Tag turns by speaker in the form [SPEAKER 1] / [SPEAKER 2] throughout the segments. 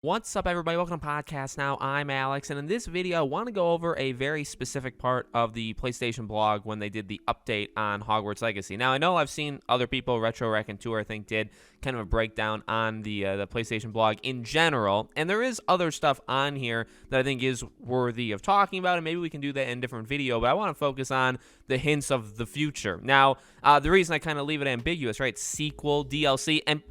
[SPEAKER 1] What's up, everybody? Welcome to Podcast Now. I'm Alex, and in this video, I want to go over a very specific part of the PlayStation blog when they did the update on Hogwarts Legacy. Now, I know I've seen other people, Retro Rec and Tour, I think, did kind of a breakdown on the PlayStation blog in general, and there is other stuff on here that I think is worthy of talking about, and maybe we can do that in a different video, but I want to focus on the hints of the future. Now, the reason I kind of leave it ambiguous, right? Sequel, DLC, and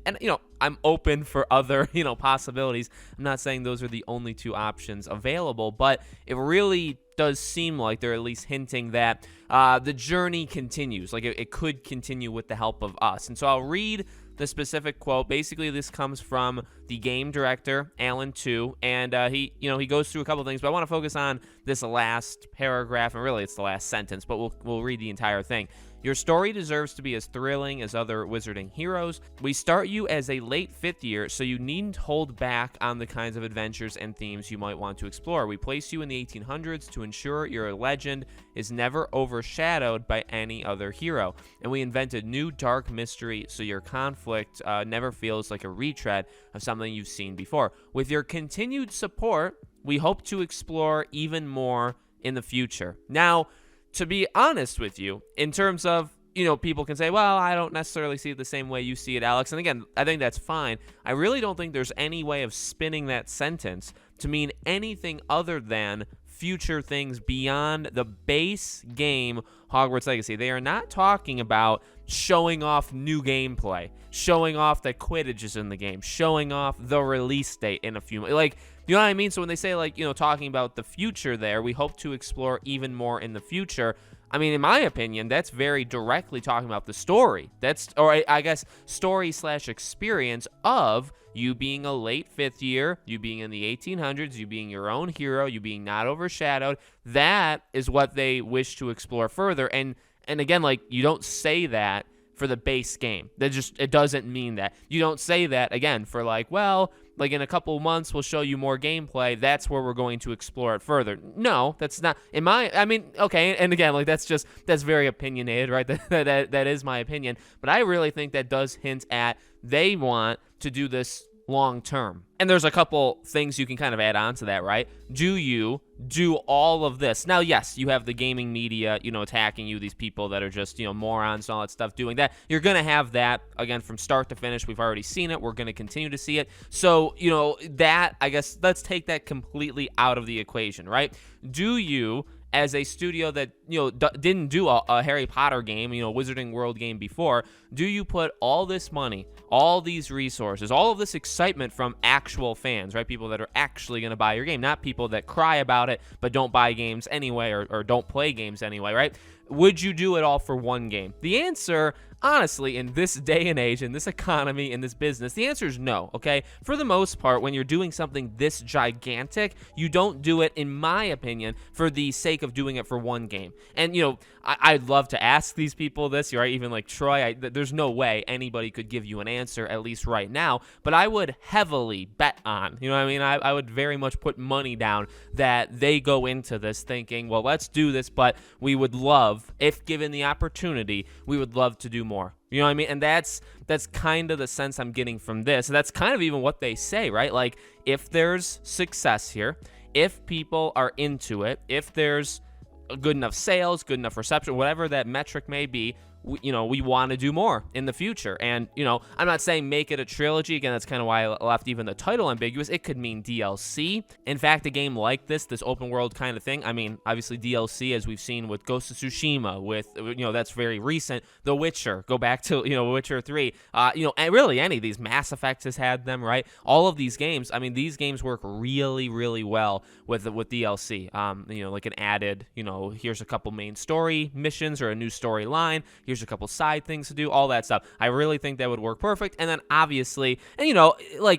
[SPEAKER 1] I'm open for other, possibilities. I'm not saying those are the only two options available, but it really does seem like they're at least hinting that the journey continues. Like it could continue with the help of us. And so I'll read the specific quote. Basically, this comes from the game director, Alan Tu, and he goes through a couple things, but I want to focus on this last paragraph, and really it's the last sentence, but we'll read the entire thing. Your story deserves to be as thrilling as other wizarding heroes. We start you as a late 5th year, so you needn't hold back on the kinds of adventures and themes you might want to explore. We place you in the 1800s to ensure your legend is never overshadowed by any other hero. And we invented new dark mystery, so your conflict never feels like a retread of something you've seen before. With your continued support, we hope to explore even more in the future. Now, to be honest with you, in terms of, people can say, well, I don't necessarily see it the same way you see it, Alex. And again, I think that's fine. I really don't think there's any way of spinning that sentence to mean anything other than future things beyond the base game Hogwarts Legacy. They are not talking about showing off new gameplay, showing off that Quidditch is in the game, showing off the release date in a few months. Like, you know what I mean? So when they say, talking about the future there, we hope to explore even more in the future. I mean, in my opinion, that's very directly talking about the story. I guess, story/experience of you being a late 5th year, you being in the 1800s, you being your own hero, you being not overshadowed. That is what they wish to explore further. And again, you don't say that for the base game. It doesn't mean that. You don't say that, again, for in a couple of months, we'll show you more gameplay. That's where we're going to explore it further. No, that's not. Okay, and again, that's very opinionated, right? That is my opinion. But I really think that does hint at they want to do this long term. And there's a couple things you can kind of add on to that, right? Do you do all of this? Now, yes, you have the gaming media, attacking you, these people that are just, morons and all that stuff doing that. You're going to have that, again, from start to finish. We've already seen it. We're going to continue to see it. So, that, I guess, let's take that completely out of the equation, right? Do you, as a studio that, didn't do a Harry Potter game, Wizarding World game before, do you put all this money, all these resources, all of this excitement from actual fans, right? People that are actually going to buy your game, not people that cry about it but don't buy games anyway or don't play games anyway, right? Would you do it all for one game? The answer, honestly, in this day and age, in this economy, in this business, the answer is no, okay? For the most part, when you're doing something this gigantic, you don't do it, in my opinion, for the sake of doing it for one game. And, I'd love to ask these people this, right? Even like Troy, there's no way anybody could give you an answer, at least right now, but I would heavily bet on, I would very much put money down that they go into this thinking, well, let's do this, but we would love, if given the opportunity, we would love to do more. You know what I mean? And that's kind of the sense I'm getting from this. And that's kind of even what they say, right? Like, if there's success here, if people are into it, if there's good enough sales, good enough reception, whatever that metric may be, we want to do more in the future. And, I'm not saying make it a trilogy. Again, that's kind of why I left even the title ambiguous. It could mean DLC. In fact, a game like this open world kind of thing, obviously DLC, as we've seen with Ghost of Tsushima, with, that's very recent. The Witcher, go back to, Witcher 3, and really any of these. Mass Effect has had them, right? All of these games, these games work really, really well with DLC. Like an added, here's a couple main story missions or a new storyline. Here's a couple side things to do, all that stuff. I really think that would work perfect. And then obviously, and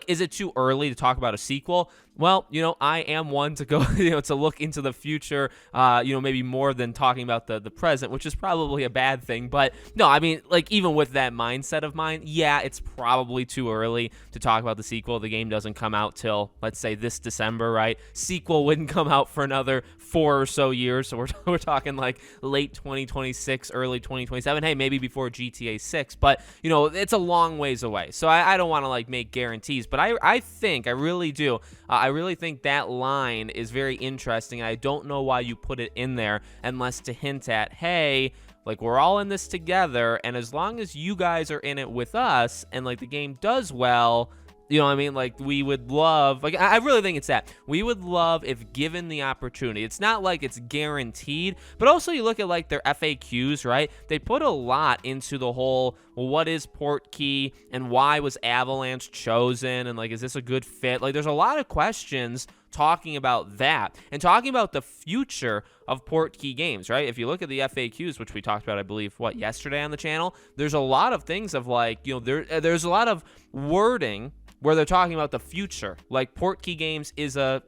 [SPEAKER 1] is it too early to talk about a sequel? Well, I am one to go, to look into the future, maybe more than talking about the present, which is probably a bad thing. But no, I mean, like, even with that mindset of mine, yeah, it's probably too early to talk about the sequel. The game doesn't come out till, let's say, this December, right? Sequel wouldn't come out for another 4 or so years. So we're talking like late 2026, early 2027. Hey, maybe before GTA 6, but it's a long ways away. So I don't want to like make guarantees, but I really do. I really think that line is very interesting, and I don't know why you put it in there unless to hint at, hey, like, we're all in this together, and as long as you guys are in it with us, and like the game does well, you know what I mean? Like, we would love, like, I really think it's that. We would love if given the opportunity. It's not like it's guaranteed, but also you look at, like, their FAQs, right? They put a lot into the whole, well, what is Portkey, and why was Avalanche chosen, and, like, is this a good fit? Like, there's a lot of questions talking about that, and talking about the future of Portkey games, right? If you look at the FAQs, which we talked about, I believe, yesterday on the channel, there's a lot of things of, like, there's a lot of wording where they're talking about the future. Like, Portkey Games is like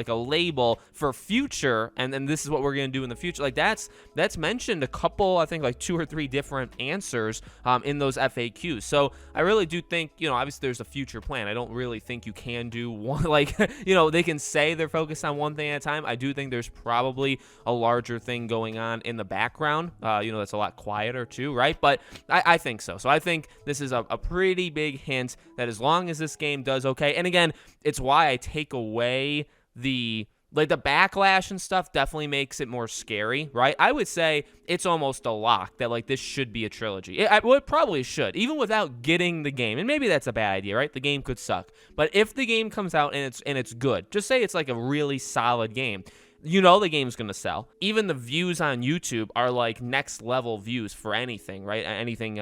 [SPEAKER 1] a label for future, and then this is what we're going to do in the future. Like, that's mentioned a couple, I think, like 2 or 3 different answers in those FAQs. So I really do think, obviously there's a future plan. I don't really think you can do one, like, they can say they're focused on one thing at a time. I do think there's probably a larger thing going on in the background, that's a lot quieter too, right? But I think so. So I think this is a pretty big hint that as long as this game does okay, and again, it's why I take away the backlash and stuff definitely makes it more scary, right? I would say it's almost a lock that, like, this should be a trilogy. It probably should, even without getting the game. And maybe that's a bad idea, right? The game could suck. But if the game comes out and it's good, just say it's like a really solid game, the game's going to sell. Even the views on YouTube are like next level views for anything, right? Anything,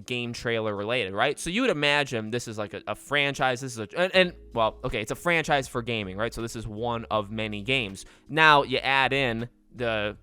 [SPEAKER 1] game trailer related, right? So you would imagine this is like a franchise. This is it's a franchise for gaming, right? So this is one of many games. Now you add in the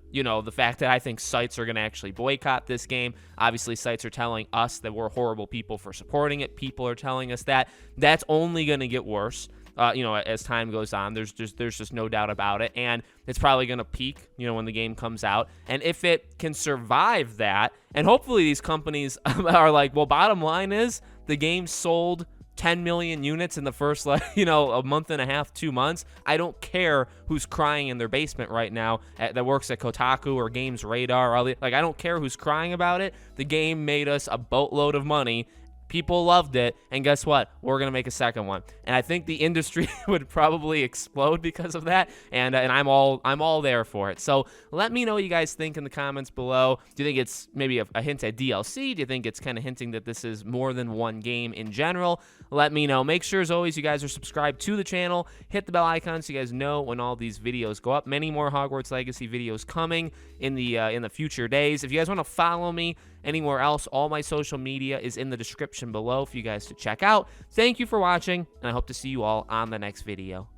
[SPEAKER 1] fact that I think sites are going to actually boycott this game. Obviously, sites are telling us that we're horrible people for supporting it. People are telling us that. That's only going to get worse. As time goes on. There's just no doubt about it, and it's probably going to peak, when the game comes out. And if it can survive that, and hopefully these companies are like, well, bottom line is the game sold 10 million units in the first, a month and a half, 2 months. I don't care who's crying in their basement right now that works at Kotaku or Games Radar. I don't care who's crying about it. The game made us a boatload of money. People loved it, and guess what? We're gonna make a second one, and I think the industry would probably explode because of that. And I'm all there for it. So let me know what you guys think in the comments below. Do you think it's maybe a hint at DLC? Do you think it's kind of hinting that this is more than one game in general? Let me know. Make sure, as always, you guys are subscribed to the channel. Hit the bell icon so you guys know when all these videos go up. Many more Hogwarts Legacy videos coming in the future days. If you guys want to follow me anywhere else, all my social media is in the description below for you guys to check out. Thank you for watching, and I hope to see you all on the next video.